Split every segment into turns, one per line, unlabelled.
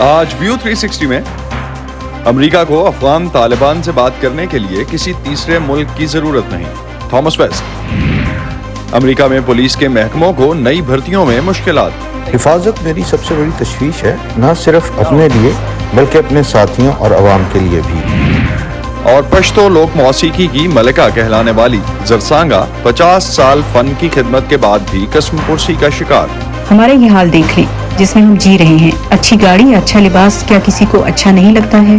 آج ویو 360 میں امریکہ کو افغان طالبان سے بات کرنے کے لیے کسی تیسرے ملک کی ضرورت نہیں. Thomas West. امریکہ میں پولیس کے محکموں کو نئی بھرتیوں میں مشکلات.
حفاظت میری سب سے بڑی تشویش ہے، نہ صرف اپنے لیے بلکہ اپنے ساتھیوں اور عوام کے لیے بھی.
اور پشتو لوک موسیقی کی ملکہ کہلانے والی زرسانگا 50 سال فن کی خدمت کے بعد بھی قسم پرسی کا شکار.
ہمارا یہ حال دیکھ لیں جس میں ہم جی رہے ہیں. اچھی گاڑی، اچھا لباس کیا کسی کو اچھا نہیں لگتا ہے؟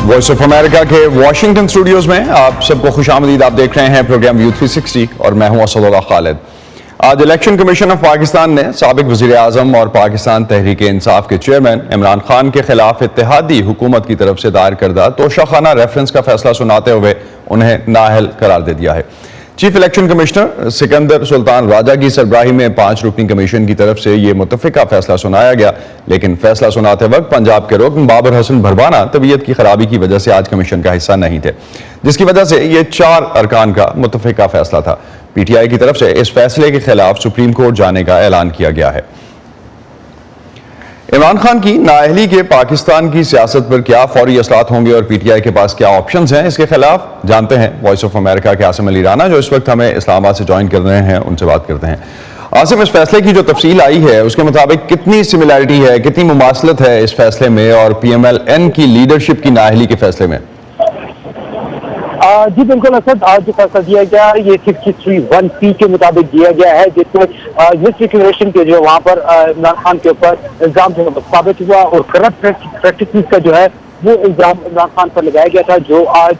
وائس آف امریکہ کے واشنگٹن اسٹوڈیوز میں آپ سب کو خوش آمدید. آپ دیکھ رہے ہیں پروگرام ویو 360 اور میں ہوں اسد اللہ خالد. آج الیکشن کمیشن آف پاکستان نے سابق وزیر اعظم اور پاکستان تحریک انصاف کے چیئرمین عمران خان کے خلاف اتحادی حکومت کی طرف سے دائر کردہ توشہ خانہ ریفرنس کا فیصلہ سناتے ہوئے انہیں نااہل قرار دے دیا ہے. چیف الیکشن کمشنر سکندر سلطان راجہ کی سربراہی میں 5 رکنی کمیشن کی طرف سے یہ متفقہ فیصلہ سنایا گیا، لیکن فیصلہ سناتے وقت پنجاب کے رکن بابر حسن بھربانہ طبیعت کی خرابی کی وجہ سے آج کمیشن کا حصہ نہیں تھے، جس کی وجہ سے یہ 4 ارکان کا متفقہ فیصلہ تھا. پی ٹی آئی کی طرف سے اس فیصلے کے خلاف سپریم کورٹ جانے کا اعلان کیا گیا ہے. عمران خان کی نااہلی کے پاکستان کی سیاست پر کیا فوری اثرات ہوں گے اور پی ٹی آئی کے پاس کیا آپشنز ہیں اس کے خلاف، جانتے ہیں وائس آف امریکہ کے عاصم علی رانا جو اس وقت ہمیں اسلام آباد سے جوائن کر رہے ہیں. ان سے بات کرتے ہیں. عاصم، اس فیصلے کی جو تفصیل آئی ہے اس کے مطابق کتنی سملیرٹی ہے، کتنی مماثلت ہے اس فیصلے میں اور پی ایم ایل این کی لیڈرشپ کی نااہلی کے فیصلے میں؟
جی بالکل اسد، آج جو فیصلہ دیا گیا یہ 63(1)(c) کے مطابق دیا گیا ہے، جس میں مس ڈکلیریشن کے جو وہاں پر عمران خان کے اوپر الزام جو ہے ثابت ہوا اور کرپٹ پریکٹسز کا جو ہے وہ الزام عمران خان پر لگایا گیا تھا. جو آج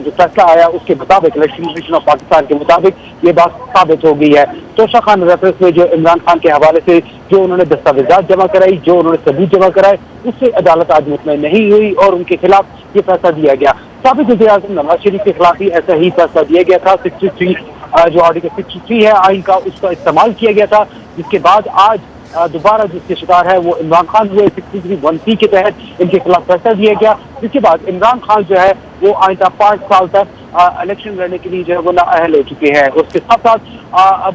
جو فیصلہ آیا اس کے مطابق الیکشن کمیشن آف پاکستان کے مطابق یہ بات ثابت ہو گئی ہے. توشہ خان ریفرنس میں جو عمران خان کے حوالے سے جو انہوں نے دستاویزات جمع کرائی، جو انہوں نے ثبوت جمع کرائے، اس سے عدالت آج مطمئن نہیں ہوئی اور ان کے خلاف یہ فیصلہ دیا گیا. سابق وزیر اعظم نواز شریف کے خلاف بھی ایسا ہی فیصلہ دیا گیا تھا. 63 جو آرٹیکل 63 ہے آئین کا، اس کا استعمال کیا گیا تھا، جس کے بعد آج دوبارہ جس کے شکار ہے وہ عمران خان ہوئے. 63(1)(c) کے تحت ان کے خلاف فیصلہ دیا گیا، جس کے بعد عمران خان جو ہے وہ آئندہ 5 سال تک الیکشن لڑنے کے لیے جو ہے وہ نااہل ہو چکے ہیں. اس کے ساتھ ساتھ اب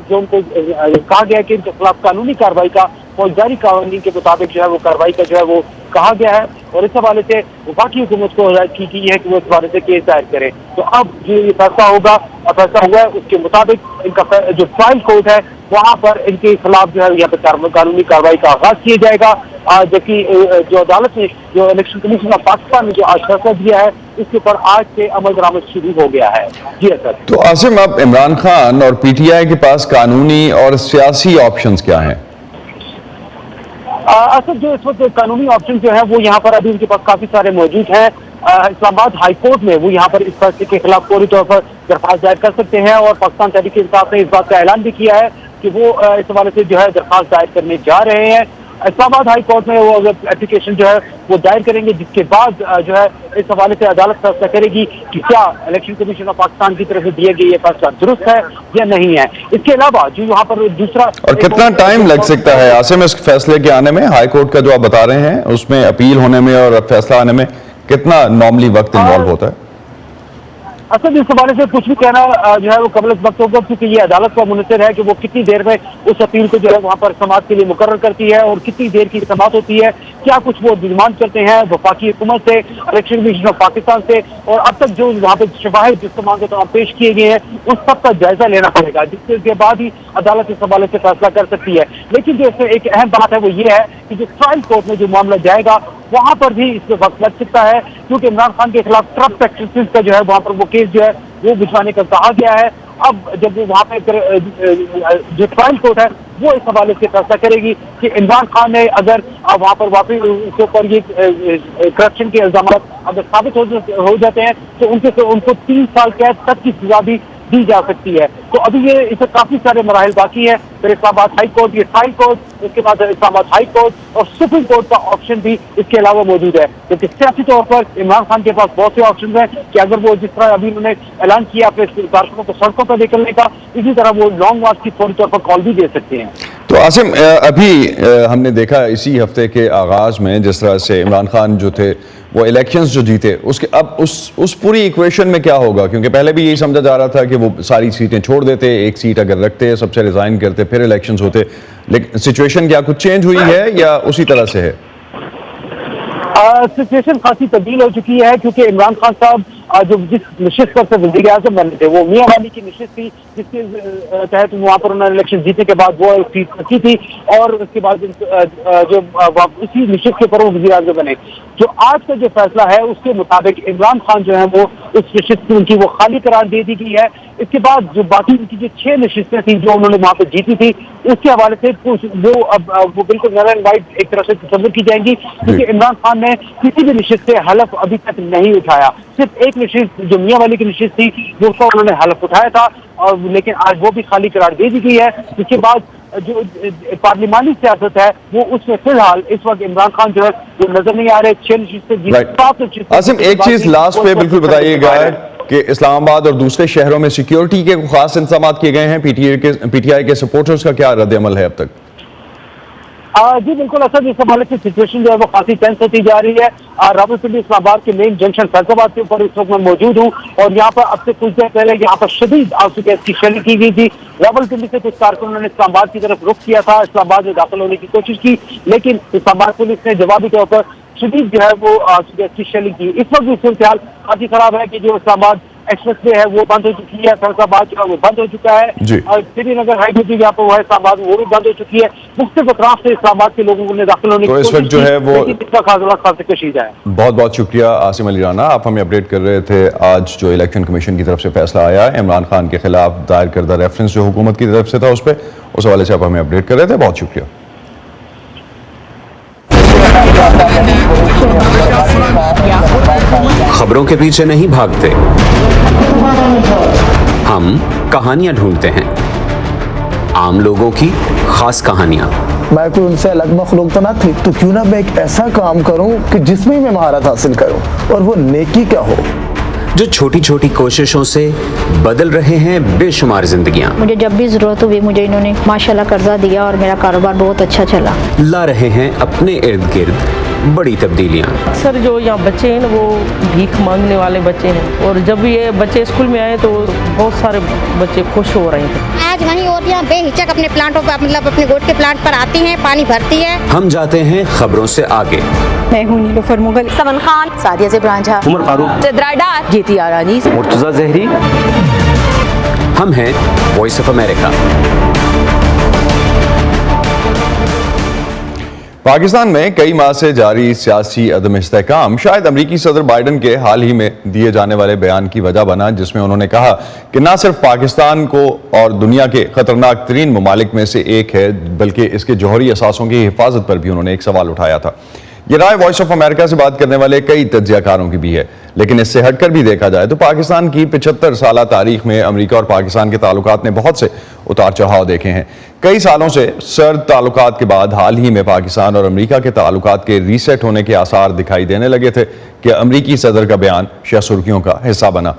جو ان کو کہا گیا کہ ان کے خلاف قانونی کارروائی کا فوجداری قوانین کے مطابق جو ہے وہ کارروائی کا جو ہے وہ کہا گیا ہے اور اس حوالے سے وفاقی حکومت کو ہدایت کی گئی ہے کہ وہ اس حوالے سے کیس دائر کرے. تو اب جو یہ فیصلہ ہوگا فیصلہ ہوا ہے اس کے مطابق ان کا جو ٹرائل کورٹ ہے وہاں پر ان کے خلاف جو ہے یہاں پہ قانونی کارروائی کا آغاز کیا جائے گا، جبکہ جو عدالت نے جو الیکشن کمیشن آف پاکستان نے جو آج فیصلہ دیا ہے اس کے اوپر آج سے عمل درآمد شروع ہو گیا ہے. جی سر.
تو عاصم، اب عمران خان اور پی ٹی آئی کے پاس قانونی اور سیاسی آپشنز کیا ہیں؟
اصل جو اس وقت قانونی آپشن جو ہے وہ یہاں پر ابھی ان کے پاس کافی سارے موجود ہیں. اسلام آباد ہائی کورٹ میں وہ یہاں پر اس فیصلے کے خلاف فوری طور پر درخواست دائر کر سکتے ہیں اور پاکستان تحریک انصاف نے اس بات کا اعلان بھی کیا ہے کہ وہ اس حوالے سے جو ہے درخواست دائر کرنے جا رہے ہیں. اسلام آباد ہائی کورٹ میں وہ اپلیکیشن جو ہے وہ دائر کریں گے، جس کے بعد جو ہے اس حوالے سے عدالت فیصلہ کرے گی کہ کیا الیکشن کمیشن آف پاکستان کی طرف سے دیے گئے یہ فیصلہ درست ہے یا نہیں ہے. اس کے علاوہ جو یہاں پر دوسرا
اور کتنا ٹائم لگ سکتا ہے عاصم اس فیصلے کے آنے میں؟ ہائی کورٹ کا جو آپ بتا رہے ہیں اس میں اپیل ہونے میں اور فیصلہ آنے میں کتنا نارملی وقت انوالو ہوتا ہے؟
اصل اس حوالے سے کچھ بھی کہنا جو ہے وہ قبل از وقت ہوگا، کیونکہ یہ عدالت کا منحصر ہے کہ وہ کتنی دیر میں اس اپیل کو جو ہے وہاں پر سماعت کے لیے مقرر کرتی ہے اور کتنی دیر کی سماعت ہوتی ہے، کیا کچھ وہ ڈیمانڈ کرتے ہیں وفاقی حکومت سے، الیکشن کمیشن آف پاکستان سے، اور اب تک جو وہاں پہ شواہد جس سامان کے تمام پیش کیے گئے ہیں اس سب کا جائزہ لینا پڑے گا، جس کے بعد ہی عدالت اس حوالے سے فیصلہ کر سکتی ہے. لیکن جو اس میں ایک اہم بات ہے وہ یہ ہے کہ جو ٹرائل کورٹ میں جو معاملہ جائے گا وہاں پر بھی اس میں وقت لگ سکتا ہے، کیونکہ عمران خان کے خلاف کرپٹ پریکٹسز کا جو ہے وہاں پر وہ کیس جو ہے وہ بھجوانے کا کہا گیا ہے. اب جب وہاں پہ جو ٹرائل کورٹ ہے وہ اس حوالے سے فیصلہ کرے گی کہ عمران خان نے اگر وہاں پر واپس اس کے اوپر یہ کرپشن کے الزامات اگر ثابت ہو جاتے ہیں تو ان کو 3 سال قید تک کی سزا بھی دی جا سکتی ہے. تو ابھی یہ اس میں کافی سارے مراحل باقی ہیں. پھر اسلام آباد ہائی کورٹ, یہ ٹرائل کورٹ, اس کے بعد اسلام آباد ہائی کورٹ اور سپریم کورٹ کا آپشن بھی اس کے علاوہ موجود ہے. کیونکہ سیاسی طور پر عمران خان کے پاس بہت سے آپشن ہیں کہ اگر وہ جس طرح ابھی انہوں نے اعلان کیا اپنے کارکنوں کو سڑکوں پر نکلنے کا, اسی طرح وہ لانگ مارچ کی فوری طور پر کال بھی دے سکتے ہیں.
تو عاصم, ابھی ہم نے دیکھا اسی ہفتے کے آغاز میں جس طرح سے عمران خان جو تھے وہ الیکشنز جو جیتے, اس کے اب اس پوری ایکویشن میں کیا ہوگا؟ کیونکہ پہلے بھی یہی سمجھا جا رہا تھا کہ وہ ساری سیٹیں چھوڑ دیتے, ایک سیٹ اگر رکھتے سب سے ریزائن کرتے پھر الیکشنز ہوتے, لیکن سچویشن کیا کچھ چینج ہوئی ہے یا اسی طرح سے ہے؟
سچویشن خاصی تبدیل ہو چکی ہے, کیونکہ عمران خان صاحب جو جس نشست پر سے وزیر اعظم بنے تھے وہ میاں والی کی نشست تھی, جس کے تحت وہاں پر انہوں نے الیکشن جیتنے کے بعد وہ سیٹ رکھی تھی, اور اس کے بعد جو اسی نشست کے اوپر وہ وزیر اعظم بنے. جو آج کا جو فیصلہ ہے اس کے مطابق عمران خان جو ہے وہ اس نشست ان کی وہ خالی قرار دے دی گئی ہے. اس کے بعد جو باقی ان کی جو 6 نشستیں تھیں جو انہوں نے وہاں پہ جیتی تھی, اس کے حوالے سے وہ بالکل نل اینڈ وائٹ ایک طرح سے تصور کی جائیں گی, کیونکہ عمران خان نے کسی بھی نشست سے حلف ابھی تک نہیں اٹھایا. صرف ایک نشست جو میاں والی کی نشست تھی وہ اس کا انہوں نے حلف اٹھایا تھا, اور لیکن آج وہ بھی خالی قرار دے دی گئی ہے. اس کے بعد جو پارلیمانی سیاست ہے وہ اس میں فی الحال اس وقت عمران خان جو ہے وہ نظر نہیں آ رہے. 6 نشستیں
عاصم, ایک چیز لاسٹ پہ بالکل بتائیے گا کہ اسلام آباد اور دوسرے شہروں میں سیکیورٹی کے خاص انتظامات کیے گئے ہیں, پی ٹی آئی کے سپورٹرز کا کیا رد عمل ہے اب تک؟
جی بالکل, اصل اس حوالے سے سچویشن جو ہے وہ کافی ٹینس ہوتی جا رہی ہے. راولپنڈی اسلام آباد کے مین جنکشن فیصل آباد کے اوپر اس وقت میں موجود ہوں, اور یہاں پر اب سے کچھ دیر پہلے یہاں پر شدید آنسو گیس کی شیلنگ کی گئی تھی. راولپنڈی سے کچھ کارکنوں نے اسلام آباد کی طرف رخ کیا تھا, اسلام آباد میں داخل ہونے کی کوشش کی, لیکن اسلام آباد پولیس نے جوابی طور پر شدید جو ہے وہ آنسو گیس کی شیلنگ کی. اس وقت بھی صورتحال کافی خراب ہے کہ جو اسلام آباد ایکسپریس وے ہے وہ بند ہو چکی ہے, فیصل آباد جو ہے وہ بند ہو چکا ہے, اور سری نگر ہائی وے جہاں پر وہ ہے اسلام آباد وہ بھی بند ہو چکی ہے. مختلف اطراف سے اسلام آباد کے لوگوں نے داخل ہونے کی
کوشش کی, جو ہے وہ
خاص کشیدہ ہے.
بہت بہت شکریہ عاصم علی رانا, آپ ہمیں اپڈیٹ کر رہے تھے. آج جو الیکشن کمیشن کی طرف سے فیصلہ آیا ہے عمران خان کے خلاف دائر کردہ ریفرنس جو حکومت کی طرف سے تھا اس پہ, اس حوالے سے آپ ہمیں اپڈیٹ کر رہے تھے. بہت شکریہ.
خبروں کے پیچھے نہیں بھاگتے, ہم کہانیاں ڈھونڈتے ہیں, عام لوگوں کی خاص کہانیاں.
میں کوئی ان سے الگ مخلوق تو نہ تھی, تو کیوں نہ میں ایک ایسا کام کروں کہ جس میں میں مہارت حاصل کروں, اور وہ نیکی کیا ہو,
جو چھوٹی چھوٹی کوششوں سے بدل رہے ہیں بے شمار زندگیاں.
مجھے جب بھی ضرورت ہوئی مجھے انہوں نے ماشاءاللہ قرضہ دیا اور میرا کاروبار بہت اچھا چلا.
لا رہے ہیں اپنے ارد گرد بڑی تبدیلیاں.
اکثر جو یہاں بچے ہیں نا وہ بھیک مانگنے والے بچے ہیں, اور جب یہ بچے اسکول میں آئے تو بہت سارے بچے خوش ہو رہے ہیں.
آج وہیں عورتیں بے ہچک اپنے پلانٹوں پر مطلب اپنے گوٹ کے پلانٹ پر آتی ہیں, پانی بھرتی ہے.
ہم جاتے ہیں خبروں سے آگے.
میں ہوں نیلوفر مغل,
سمن خان,
سعدیہ زبران جھا,
عمر فاروق,
چترا ڈار,
جیتی آرانی,
مرتضی زہری.
ہم ہیں وائس آف امریکہ.
پاکستان میں کئی ماہ سے جاری سیاسی عدم استحکام شاید امریکی صدر بائیڈن کے حال ہی میں دیے جانے والے بیان کی وجہ بنا, جس میں انہوں نے کہا کہ نہ صرف پاکستان کو اور دنیا کے خطرناک ترین ممالک میں سے ایک ہے, بلکہ اس کے جوہری اثاثوں کی حفاظت پر بھی انہوں نے ایک سوال اٹھایا تھا. یہ رائے وائس آف امریکہ سے بات کرنے والے کئی تجزیہ کاروں کی بھی ہے, لیکن اس سے ہٹ کر بھی دیکھا جائے تو پاکستان کی 75 سالہ تاریخ میں امریکہ اور پاکستان کے تعلقات نے بہت سے اتار چڑھاؤ دیکھے ہیں. کئی سالوں سے سرد تعلقات کے بعد حال ہی میں پاکستان اور امریکہ کے تعلقات کے ریسیٹ ہونے کے آثار دکھائی دینے لگے تھے کہ امریکی صدر کا بیان شہ سرخیوں کا حصہ بنا.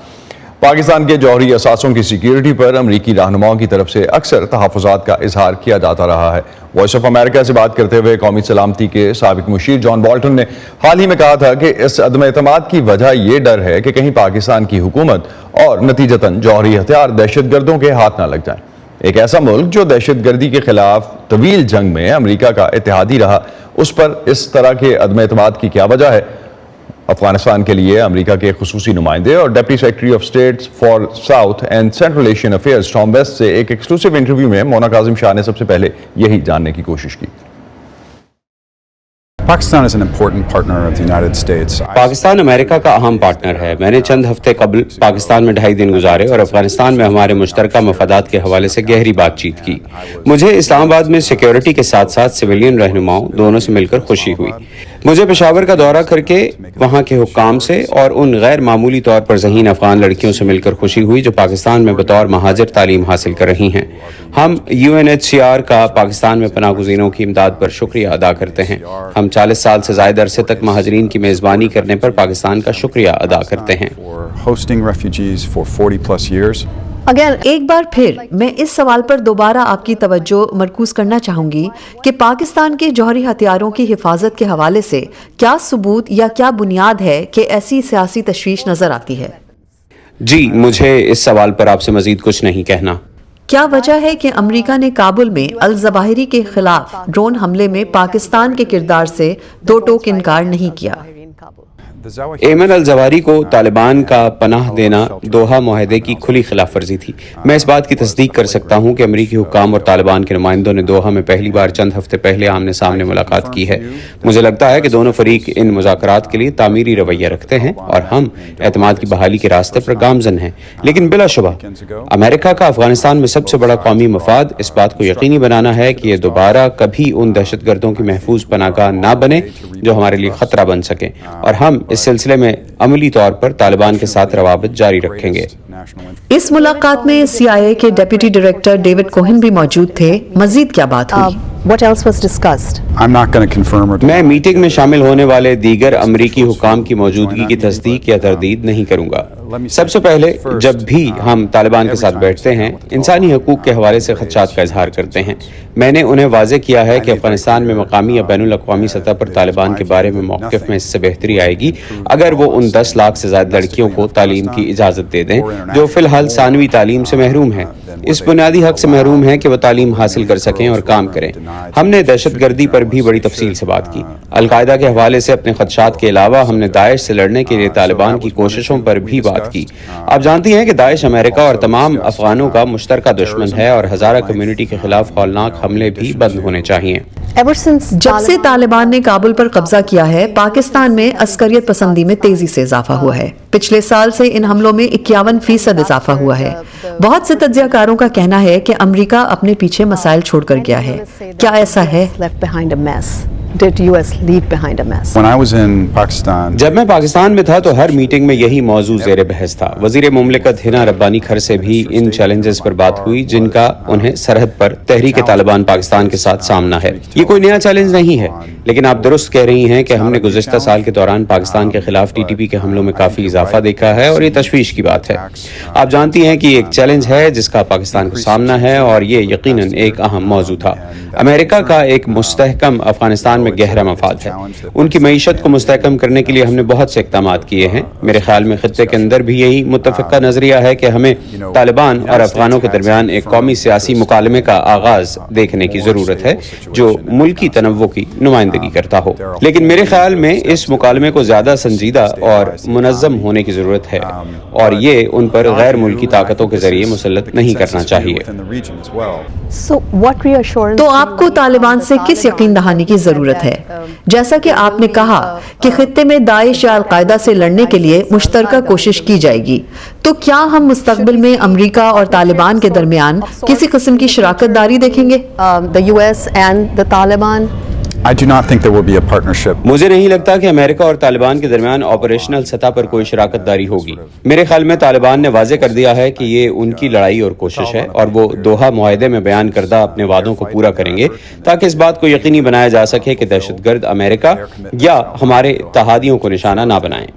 پاکستان کے جوہری اثاثوں کی سیکیورٹی پر امریکی رہنماؤں کی طرف سے اکثر تحفظات کا اظہار کیا جاتا رہا ہے. وائس آف امریکہ سے بات کرتے ہوئے قومی سلامتی کے سابق مشیر جان بالٹن نے حال ہی میں کہا تھا کہ اس عدم اعتماد کی وجہ یہ ڈر ہے کہ کہیں پاکستان کی حکومت اور نتیجتاً جوہری ہتھیار دہشت گردوں کے ہاتھ نہ لگ جائیں. ایک ایسا ملک جو دہشت گردی کے خلاف طویل جنگ میں امریکہ کا اتحادی رہا, اس پر اس طرح کے عدم اعتماد کی کیا وجہ ہے؟ افغانستان کے لیے امریکہ کے خصوصی نمائندے اور deputy secretary of state for south and central Asian affairs Tom West سے ایک ایکسکلوسیو انٹرویو میں مونا کاظم شاہ نے سب سے پہلے یہی جاننے کی کوشش کی.
پاکستان امریکہ کا اہم پارٹنر ہے. میں نے چند ہفتے قبل پاکستان میں 2.5 دن گزارے اور افغانستان میں ہمارے مشترکہ مفادات کے حوالے سے گہری بات چیت کی. مجھے اسلام آباد میں سیکیورٹی کے ساتھ ساتھ سویلین رہنماؤں دونوں سے مل کر خوشی ہوئی. मुझे पेशावर का दौरा करके वहां के हुक्काम से और उन गैर मामूली तौर पर ज़हीन अफगान लड़कियों से मिलकर खुशी हुई जो पाकिस्तान में बतौर महाजिर तालीम हासिल कर रही हैं। हम UNHCR का पाकिस्तान में पनाह गुज़ीरों की इमदाद पर शुक्रिया अदा करते हैं। हम 40 साल से ज़ायद अरसे तक महाजरीन की मेज़बानी करने पर पाकिस्तान का शुक्रिया अदा करते हैं।
अगर एक बार फिर मैं इस सवाल पर दोबारा आपकी तवज्जो मरकूज करना चाहूंगी कि पाकिस्तान के जौहरी हथियारों की हिफाजत के हवाले से क्या सबूत या क्या बुनियाद है कि ऐसी सियासी तशवीश नजर आती है?
जी, मुझे इस सवाल पर आपसे मजीद कुछ नहीं कहना।
क्या वजह है कि अमेरिका ने काबुल में अल ज़वाहिरी के खिलाफ ड्रोन हमले में पाकिस्तान के किरदार से दो टोक इनकार नहीं किया?
एमन अल जवारी को तालिबान का पनाह देना दोहा मुआहदे की खुली खिलाफ वर्जी थी। मैं इस बात की तस्दीक कर सकता हूँ कि अमरीकी हुक्काम और तालिबान के नुमाइंदों ने दोहा में पहली बार चंद हफ्ते पहले आमने सामने मुलाकात की है। मुझे लगता है कि दोनों फरीक इन मुज़ाकरात के लिए तामीरी रवैया रखते हैं और हम एतमाद की बहाली के रास्ते पर गामजन हैं। लेकिन बिलाशुबा अमेरिका का अफगानिस्तान में सबसे बड़ा कौमी मफाद इस बात को यकीनी बनाना है कि ये दोबारा कभी उन दहशतगर्दों की महफूज पनाहगाह ना बने जो हमारे लिए खतरा बन सके, और हम इस सिलसिले में अमली तौर पर तालिबान के साथ रवाबत जारी रखेंगे।
इस मुलाकात में CIA के डेप्यूटी डायरेक्टर डेविड कोहेन भी मौजूद थे। मजीद क्या बात हुई?
What else was discussed?
मैं मीटिंग में शामिल होने वाले दीगर अमरीकी हुक्काम की मौजूदगी की तस्दीक या तरदीद नहीं करूंगा। सबसे पहले जब भी हम तालिबान के साथ बैठते हैं इंसानी हकूक के हवाले से खदशात का इजहार करते हैं। मैंने उन्हें वाज़ेह किया है कि अफगानिस्तान में मकामी या बैनुल अक़वामी सतह पर तालिबान के बारे में मौक़िफ़ में इससे बेहतरी आएगी अगर वो उन 10 लाख से ज़्यादा लड़कियों को तालीम की इजाज़त दे दें जो फ़िलहाल सानवी तालीम से महरूम हैं। इस बुनियादी हक से महरूम हैं कि वह तालीम हासिल कर सकें और काम करें। हमने दहशतगर्दी पर भी बड़ी तफसील से बात की। अलकायदा के हवाले से अपने खदशात के अलावा हमने दाइश से लड़ने के लिए तालिबान की कोशिशों पर भी बात की। आप जानती हैं कि दाइश अमेरिका और तमाम अफगानों का मुश्तरका दुश्मन है और हज़ारा कम्युनिटी के खिलाफ हौलनाक हमले भी बंद होने चाहिए।
जब से तालिबान ने काबुल पर कब्जा किया है पाकिस्तान में अस्करियत पसंदी में तेजी से इजाफा हुआ है। पिछले साल से इन हमलों में 51% इजाफा हुआ है। बहुत से तज्जियाकारों का कहना है कि अमेरिका अपने पीछे मसाइल छोड़कर गया है। क्या ऐसा है?
Did US leave behind a mess?
जब मैं पाकिस्तान में था तो हर मीटिंग में यही मौजू ज़ेर बहस था। वज़ीर मुमलिकत हिना रब्बानी खर से भी इन चैलेंजेस पर बात हुई जिनका उन्हें सरहद पर तहरीक तालिबान पाकिस्तान के साथ सामना है। ये कोई नया चैलेंज नहीं है, लेकिन आप दुरुस्त कह रही हैं कि हमने गुज़िश्ता साल के दौरान पाकिस्तान के खिलाफ TTP के हमलों में काफ़ी इजाफा देखा है और ये तशवीश की बात है। आप जानती हैं कि एक चैलेंज है जिसका पाकिस्तान को सामना है और ये यकीनन एक अहम मौजू था। अमेरिका का एक मुस्तहकम अफगानिस्तान में गहरा मफाद है। उनकी मईशत को मुस्तहकम करने के लिए हमने बहुत से इक़दामात किए हैं। मेरे ख्याल में खित्ते के अंदर भी यही मुत्तफ़िक़ा नज़रिया है कि हमें तालिबान और अफगानों के दरमियान एक कौमी सियासी मुकालमे का आगाज़ देखने की ज़रूरत है जो मुल्की तनव्वुर की नुमाइंदगी करता हो। लेकिन मेरे ख्याल में इस मुकालमे को ज़्यादा संजीदा और मुनज़्ज़म होने की ज़रूरत है और ये उन पर गैर मुल्की ताकतों के ज़रिए मुसल्लत नहीं करना चाहिए।
तो आपको तालिबान से किस यकीन दहानी की जरूरत है? जैसा कि आपने कहा कि खित्ते में दाइश या अलकायदा से लड़ने के लिए मुश्तरका कोशिश की जाएगी, तो क्या हम मुस्तकबिल में अमेरिका और तालिबान के दरमियान किसी किस्म की शराकत दारी देखेंगे?
The US and the Taliban?
मुझे नहीं लगता कि अमेरिका और तालिबान के दरमियान ऑपरेशनल सतह पर कोई शराकत दारी होगी। मेरे ख्याल में तालिबान ने वाज़ेह कर दिया है कि ये उनकी लड़ाई और कोशिश है और वो दोहा मुआहदे में बयान करदा अपने वादों को पूरा करेंगे ताकि इस बात को यकीनी बनाया जा सके कि दहशतगर्द अमेरिका या हमारे इत्तेहादियों को निशाना ना बनाएं।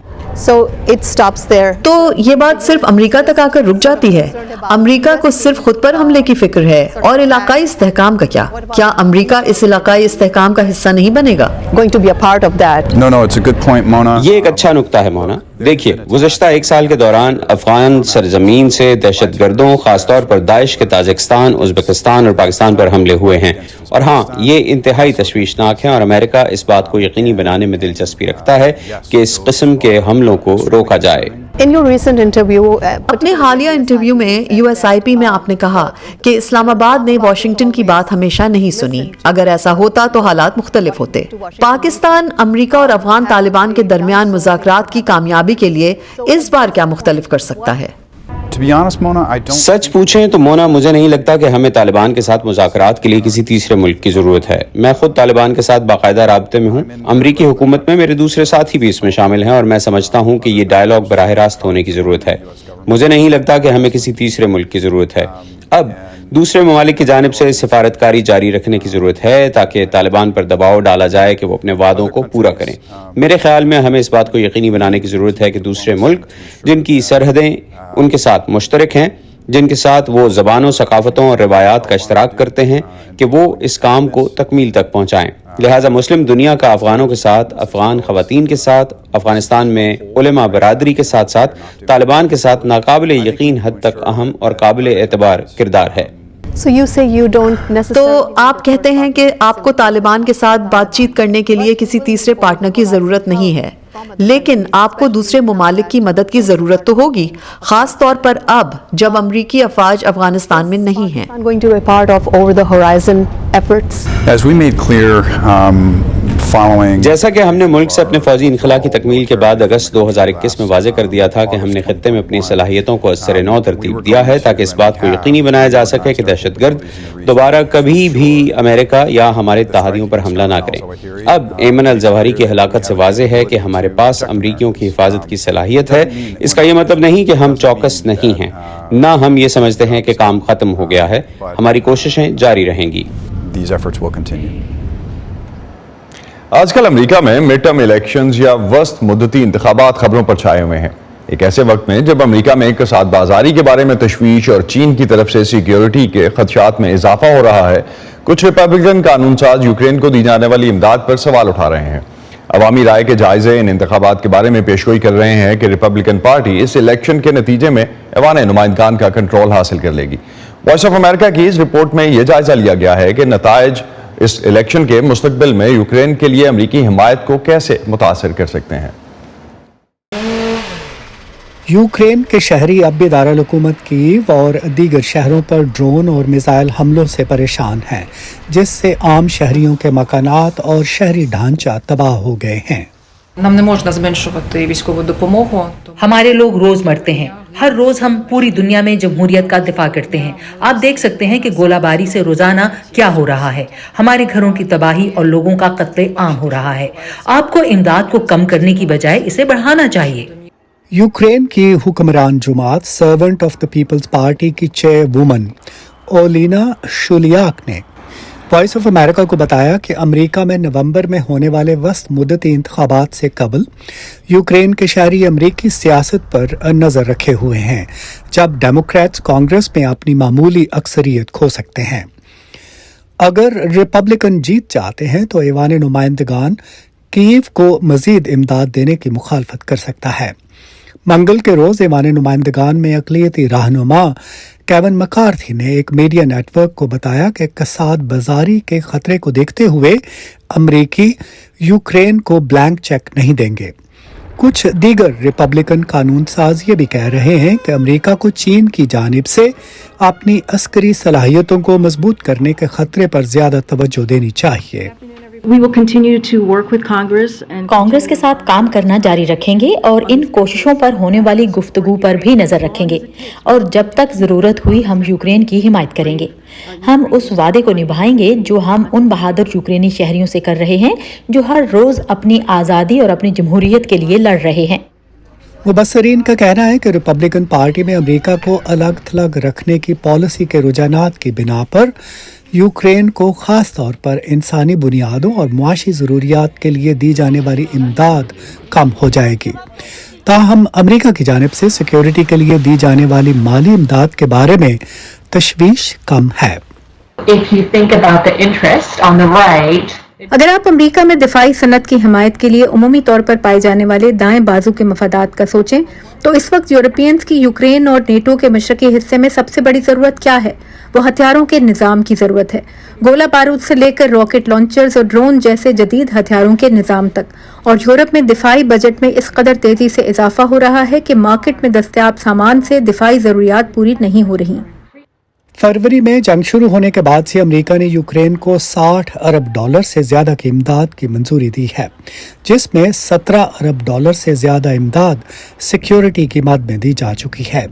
So it stops there.
तो ये बात सिर्फ अमेरिका तक आकर रुक जाती है? अमेरिका को सिर्फ खुद पर हमले की फिक्र है और इलाकाई इस्तेहकाम का क्या? क्या अमेरिका इस इलाकाई इस्तेहकाम का हिस्सा नहीं बनेगा?
Going to be a part of that.
No, it's a good point, Mona.
ये एक अच्छा नुक्ता है मोना। देखिए, गुज़श्ता 1 साल के दौरान अफगान सरजमीन से दहशतगर्दों खासतौर पर दाइश के ताजिकिस्तान, उज़्बेकिस्तान और पाकिस्तान पर हमले हुए हैं और हाँ, ये इंतहाई तशवीशनाक है और अमेरिका इस बात को यकीनी बनाने में दिलचस्पी रखता है कि इस किस्म के हमलों को रोका जाए।
In your recent interview,
अपने हालिया इंटरव्यू में USIP में आपने कहा कि इस्लामाबाद ने वॉशिंगटन की बात हमेशा नहीं सुनी। अगर ऐसा होता तो हालात मुख्तलिफ होते। पाकिस्तान, अमेरिका और अफगान तालिबान के दरमियान मुज़ाकरात की कामयाबी के लिए इस बार क्या मुख्तलिफ कर सकता है?
सच पूछें तो मोना, मुझे नहीं लगता कि हमें तालिबान के साथ मुज़ाकरात के लिए किसी तीसरे मुल्क की ज़रूरत है। मैं खुद तालिबान के साथ बाकायदा राब्ते में हूँ। अमरीकी हुकूमत में मेरे दूसरे साथी भी इसमें शामिल हैं और मैं समझता हूँ कि ये डायलॉग बराह रास्त होने की ज़रूरत है। मुझे नहीं लगता कि हमें किसी तीसरे मुल्क की ज़रूरत है। अब दूसरे ममालिक की जानिब से सिफारतकारी जारी रखने की ज़रूरत है ताकि तालिबान पर दबाव डाला जाए कि वो अपने वादों को पूरा करें। मेरे ख्याल में हमें इस बात को यकीनी बनाने की ज़रूरत है कि दूसरे मुल्क जिनकी सरहदें उनके साथ मुश्तरक हैं, जिनके साथ वो ज़बानों, सकाफ़तों और रिवायात का इश्तराक करते हैं, कि वो इस काम को तकमील तक पहुँचाएँ। लिहाजा मुस्लिम दुनिया का अफ़गानों के साथ, अफ़गान ख़वातीन के साथ, अफ़गानिस्तान में उलमा बरादरी के साथ साथ तालिबान के साथ नाकाबिल यकीन हद तक अहम और काबिल एतबार किरदार है।
तो आप कहते हैं कि आपको तालिबान के साथ बातचीत करने के लिए किसी तीसरे पार्टनर की ज़रूरत नहीं है, लेकिन आपको दूसरे ममालिक की मदद की ज़रूरत तो होगी, ख़ास तौर पर अब जब अमरीकी अफवाज अफगानिस्तान में नहीं हैं।
जैसा कि हमने मुल्क से अपने फौजी इनखला की तकमील के बाद अगस्त 2021 में वाज़े कर दिया था कि हमने खत्ते में अपनी सलाहियतों को असर नौ तरतीब दिया है ताकि इस बात को यकीनी बनाया जा सके कि दहशतगर्द दोबारा कभी भी अमेरिका या हमारे तहादियों पर हमला ना करें। अब एमन अल जवाहिरी की हलाकत से वाज़े है कि हमारे पास अमरीकियों की हिफाजत की सलाहियत है। इसका यह मतलब नहीं कि हम चौकस नहीं हैं, ना हम ये समझते हैं कि काम खत्म हो गया है। हमारी कोशिशें जारी रहेंगी।
आजकल अमेरिका में मिड टर्म इलेक्शंस या वस्त मुद्दती इंतखाबात खबरों पर छाए हुए हैं। एक ऐसे वक्त में जब अमेरिका में कसाद बाजारी के बारे में तशवीश और चीन की तरफ से सिक्योरिटी के खदशात में इजाफा हो रहा है, कुछ रिपब्लिकन कानून साज यूक्रेन को दी जाने वाली इमदाद पर सवाल उठा रहे हैं। अवामी राय के जायजे इन इंतखाबात के बारे में पेशगोई कर रहे हैं कि रिपब्लिकन पार्टी इस इलेक्शन के नतीजे में ऐवान नुमाइंदगान का कंट्रोल हासिल कर लेगी। वॉइस ऑफ अमेरिका की इस रिपोर्ट में यह जायजा लिया गया है कि नताइज इस इलेक्शन के मुस्तकबिल में यूक्रेन के लिए अमरीकी हिमायत को कैसे मुतासर कर सकते हैं।
यूक्रेन के शहरी अब भी दारुल हुकूमत कीव और दीगर शहरों पर ड्रोन और मिसाइल हमलों से परेशान हैं, जिससे आम शहरियों के मकानात और शहरी ढांचा तबाह हो गए हैं।
हमारे लोग रोज मरते हैं, हर रोज हम पूरी दुनिया में जमहूरियत का दिफा करते हैं। आप देख सकते हैं कि गोलाबारी से रोजाना क्या हो रहा है। हमारे घरों की तबाही और लोगों का कत्ले आम हो रहा है। आपको इमदाद को कम करने की बजाय इसे बढ़ाना चाहिए।
यूक्रेन की हुक्मरान जमात servant of the people's party की चेयरवुमन ओलिना शुलियाक ने वॉइस ऑफ अमेरिका को बताया कि अमेरिका में नवंबर में होने वाले वस्त मुद्दती इंतखाबात से कबल यूक्रेन के शहरी अमेरिकी सियासत पर नज़र रखे हुए हैं, जब डेमोक्रेट्स कांग्रेस में अपनी मामूली अक्सरियत खो सकते हैं। अगर रिपब्लिकन जीत जाते हैं तो ऐवान नुमाइंदगान कीव को मजीद इमदाद देने की मुखालफत कर सकता है। मंगल के रोज ऐवान नुमाइंदगान में अक़लियती रहनुमा केविन मकार्थी ने एक मीडिया नेटवर्क को बताया कि कसाद बाजारी के खतरे को देखते हुए अमरीकी यूक्रेन को ब्लैंक चेक नहीं देंगे। कुछ दीगर रिपब्लिकन कानून साज ये भी कह रहे हैं कि अमरीका को चीन की जानिब से अपनी अस्करी सलाहियतों को मजबूत करने के खतरे पर ज्यादा तवज्जो देनी चाहिए।
कांग्रेस के साथ काम करना जारी रखेंगे और इन कोशिशों पर होने वाली गुफ्तगू पर भी नजर रखेंगे, और जब तक जरूरत हुई हम यूक्रेन की हिमायत करेंगे। हम उस वादे को निभाएंगे जो हम उन बहादुर यूक्रेनी शहरियों से कर रहे हैं जो हर रोज अपनी आज़ादी और अपनी जमहूरियत के लिए लड़ रहे हैं।
मुबस्सरीन का कहना है कि रिपब्लिकन पार्टी में अमेरिका को अलग थलग रखने की पॉलिसी के रुझानात की बिना पर यूक्रेन को खास तौर पर इंसानी बुनियादों और मुआशी ज़रूरियात के लिए दी जाने वाली इमदाद कम हो जाएगी। ताहम अमेरिका की जानिब से सिक्योरिटी के लिए दी जाने वाली माली इमदाद के बारे में तशवीश कम है।
अगर आप अमेरिका में दिफाई सनत की हिमायत के लिए उमूमी तौर पर पाए जाने वाले दाएं बाजू के मफादात का सोचें तो इस वक्त यूरोपियंस की यूक्रेन और नेटो के मशरकी हिस्से में सबसे बड़ी ज़रूरत क्या है? वो हथियारों के निज़ाम की ज़रूरत है। गोला बारूद से लेकर रॉकेट लॉन्चर्स और ड्रोन जैसे जदीद हथियारों के निज़ाम तक। और यूरोप में दिफाई बजट में इस कदर तेज़ी से इजाफा हो रहा है कि मार्केट में दस्तयाब सामान से दिफाई ज़रूरियात पूरी नहीं हो रही।
फरवरी में जंग शुरू होने के बाद से अमेरिका ने यूक्रेन को $60 अरब से ज्यादा की इमदाद की मंजूरी दी है, जिसमें $17 अरब से ज्यादा इमदाद सिक्योरिटी की मद में दी जा चुकी है।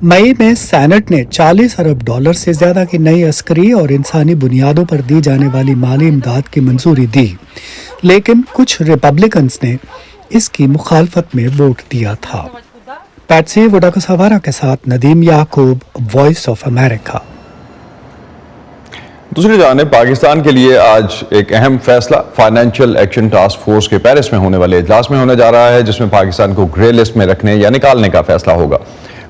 मई में सेनेट ने 40 अरब डॉलर से ज्यादा की नई अस्करी और इंसानी बुनियादों पर दी जाने वाली माली इमदाद की मंजूरी दी, लेकिन कुछ रिपब्लिकन्स ने इसकी मुखालफत में वोट दिया था। पैट्सी वोडाकसवारा के साथ नदीम याकूब, वॉइस ऑफ अमेरिका।
दूसरी जानिब पाकिस्तान के लिए आज एक अहम फैसला फाइनेंशियल एक्शन टास्क फोर्स के पेरिस में होने वाले इजलास में होने जा रहा है, जिसमें पाकिस्तान को ग्रे लिस्ट में रखने या निकालने का फैसला होगा।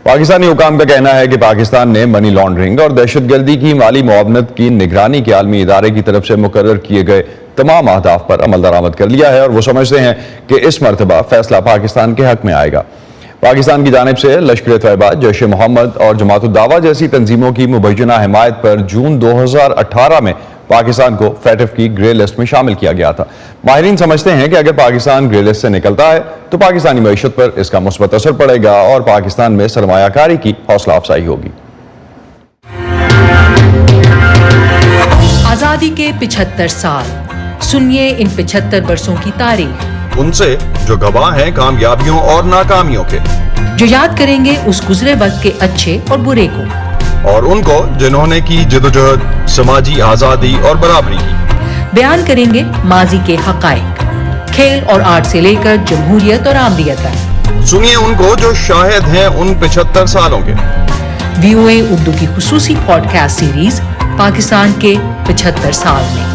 पाकिस्तानी हुकाम का कहना है कि पाकिस्तान ने मनी लॉन्ड्रिंग और दहशतगर्दी की माली मुआवनत की निगरानी के आलमी इदारे की तरफ से मुकर्रर किए गए तमाम अहदाफ पर अमल दरामद कर लिया है और वो समझते हैं कि इस मरतबा फैसला पाकिस्तान के हक में आएगा। पाकिस्तान की जानिब से लश्कर-ए-तैयबा, जैश-ए-मोहम्मद और जमात-उद-दावा जैसी तंजीमों की मुबैना हिमायत पर जून 2018 में पाकिस्तान को फैटफ की ग्रे लिस्ट में शामिल किया गया था। माहिरीन समझते हैं कि अगर पाकिस्तान ग्रे लिस्ट से निकलता है तो पाकिस्तानी मईशत पर इसका मुस्बत असर पड़ेगा और पाकिस्तान में सरमायाकारी की हौसला अफजाई होगी।
आजादी के 75 साल, सुनिए इन 75 वर्षों की तारीख।
उनसे जो गवाह हैं कामयाबियों और नाकामियों के,
जो याद करेंगे उस गुजरे वक्त के अच्छे और बुरे को,
और उनको जिन्होंने की जदोजहद, समाजी आजादी और बराबरी की।
बयान करेंगे माजी के हकायक, खेल और आर्ट से लेकर जमहूरियत और आमरीत तक।
सुनिए उनको जो शाहिद हैं उन 75 सालों के।
VOA उर्दू की खुसूसी पॉडकास्ट सीरीज पाकिस्तान के 75 साल में।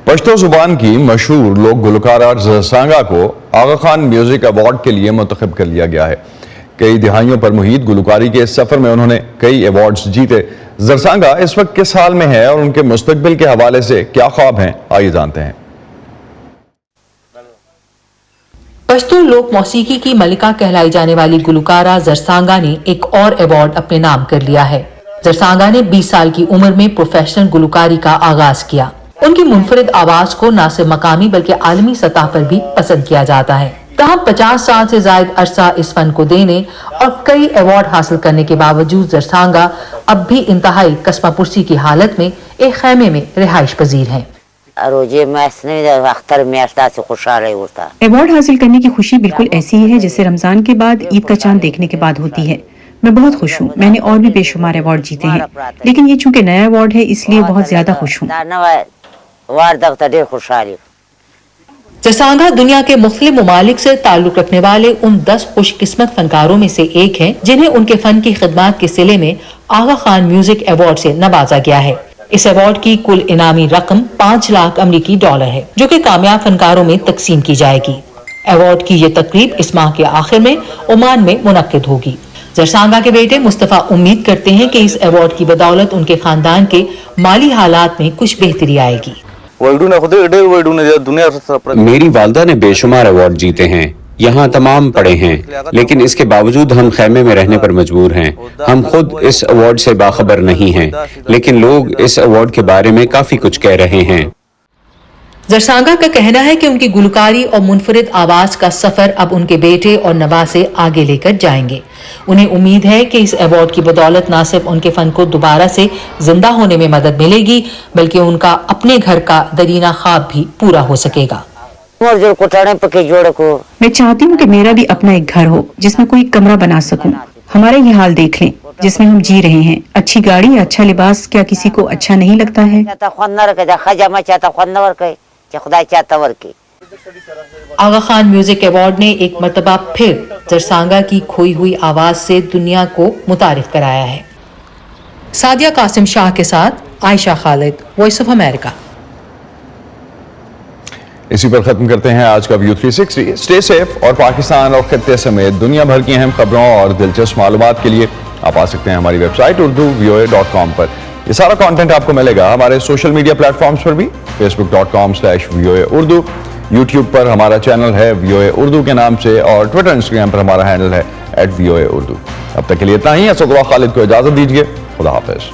पश्तो जुबान की मशहूर लोक गुलकारा ज़रसांगा को आगा खान म्यूजिक अवार्ड के लिए मुंतखब कर लिया गया है। कई दिहाइयों पर मुहित गुलकारी के इस सफर में उन्होंने कई अवार्ड्स जीते। ज़रसांगा इस वक्त किस हाल में है और उनके मुस्तकबिल के हवाले से क्या ख्वाब हैं, आइए जानते हैं।
पश्तो लोक मौसीकी की मलिका कहलाई जाने वाली गुलकारा ज़रसांगा ने एक और अवार्ड अपने नाम कर लिया है। ज़रसांगा ने 20 साल की उम्र में प्रोफेशनल गुलकारी का आगाज किया। उनकी मुनफरिद आवाज को न सिर्फ मकामी बल्कि आलमी सतह पर भी पसंद किया जाता है। तहम 50 साल से जायद अरसा इस फन को देने और कई अवार्ड हासिल करने के बावजूद ज़रसांगा अब भी इंतहाई कस्मापुरसी की हालत में एक खैमे में रिहाइश पजीर हैं।
अवार्ड हासिल करने की खुशी बिल्कुल ऐसी ही है जैसे रमजान के बाद ईद का चांद देखने के बाद होती है। मैं बहुत खुश हूँ। मैंने और भी बेशुमार अवार्ड जीते हैं, लेकिन ये चूंकि नया अवार्ड है इसलिए बहुत ज्यादा खुश हूँ।
ज़रसांगा दुनिया के मुख्तलिफ ममालिक से ताल्लुक रखने वाले उन 10 खुशकिस्मत फनकारों में से एक हैं जिन्हें उनके फन की खिदमत के सिले में आगा खान म्यूजिक अवार्ड से नवाजा गया है। इस अवार्ड की कुल इनामी रकम 5 लाख अमरीकी डॉलर है, जो कि कामयाब फनकारों में तकसीम की जाएगी। अवार्ड की ये तकरीब इस माह के आखिर में ओमान में मुनक्किद होगी। ज़रसांगा के बेटे मुस्तफा उम्मीद करते हैं कि इस अवार्ड की बदौलत उनके खानदान के माली हालात में कुछ बेहतरी आएगी।
मेरी वालदा ने बेशुमार अवार्ड जीते हैं, यहाँ तमाम पढ़े हैं, लेकिन इसके बावजूद हम खैमे में रहने पर मजबूर हैं। हम खुद इस अवार्ड से बाखबर नहीं हैं, लेकिन लोग इस अवार्ड के बारे में काफी कुछ कह रहे हैं।
ज़रसांगा का कहना है कि उनकी गुलकारी और मुनफरिद आवाज का सफर अब उनके बेटे और नवासे आगे लेकर जाएंगे। उन्हें उम्मीद है कि इस अवार्ड की बदौलत न सिर्फ उनके फन को दोबारा से जिंदा होने में मदद मिलेगी, बल्कि उनका अपने घर का दरीना ख्वाब भी पूरा हो सकेगा।
मैं चाहती हूँ कि मेरा भी अपना एक घर हो जिसमें कोई कमरा बना सकूं। हमारा ये हाल देख लें जिसमें हम जी रहे हैं। अच्छी गाड़ी, अच्छा लिबास, क्या किसी को अच्छा नहीं लगता है?
आगा खान म्यूजिक अवार्ड ने एक मर्तबा फिर ज़रसांगा की खोई हुई आवाज से दुनिया को मुतारिफ कराया है। सादिया कासिम शाह के साथ Ayesha Khalid, voice of America.
इसी पर खत्म करते हैं आज का व्यू 360। स्टे सेफ और पाकिस्तान और खित्ते समेत दुनिया भर की अहम खबरों और दिलचस्प मालूमात के लिए आप आ सकते हैं हमारी वेबसाइट urdu.voa.com पर। ये सारा कंटेंट आपको मिलेगा हमारे सोशल मीडिया प्लेटफॉर्म्स पर भी, facebook.com/VOA Urdu, YouTube पर हमारा चैनल है VOA Urdu के नाम से, और ट्विटर इंस्टाग्राम पर हमारा हैंडल है @VOA Urdu। अब तक के लिए इतना ही। असदुल्लाह खालिद को इजाजत दीजिए। खुदा हाफिज।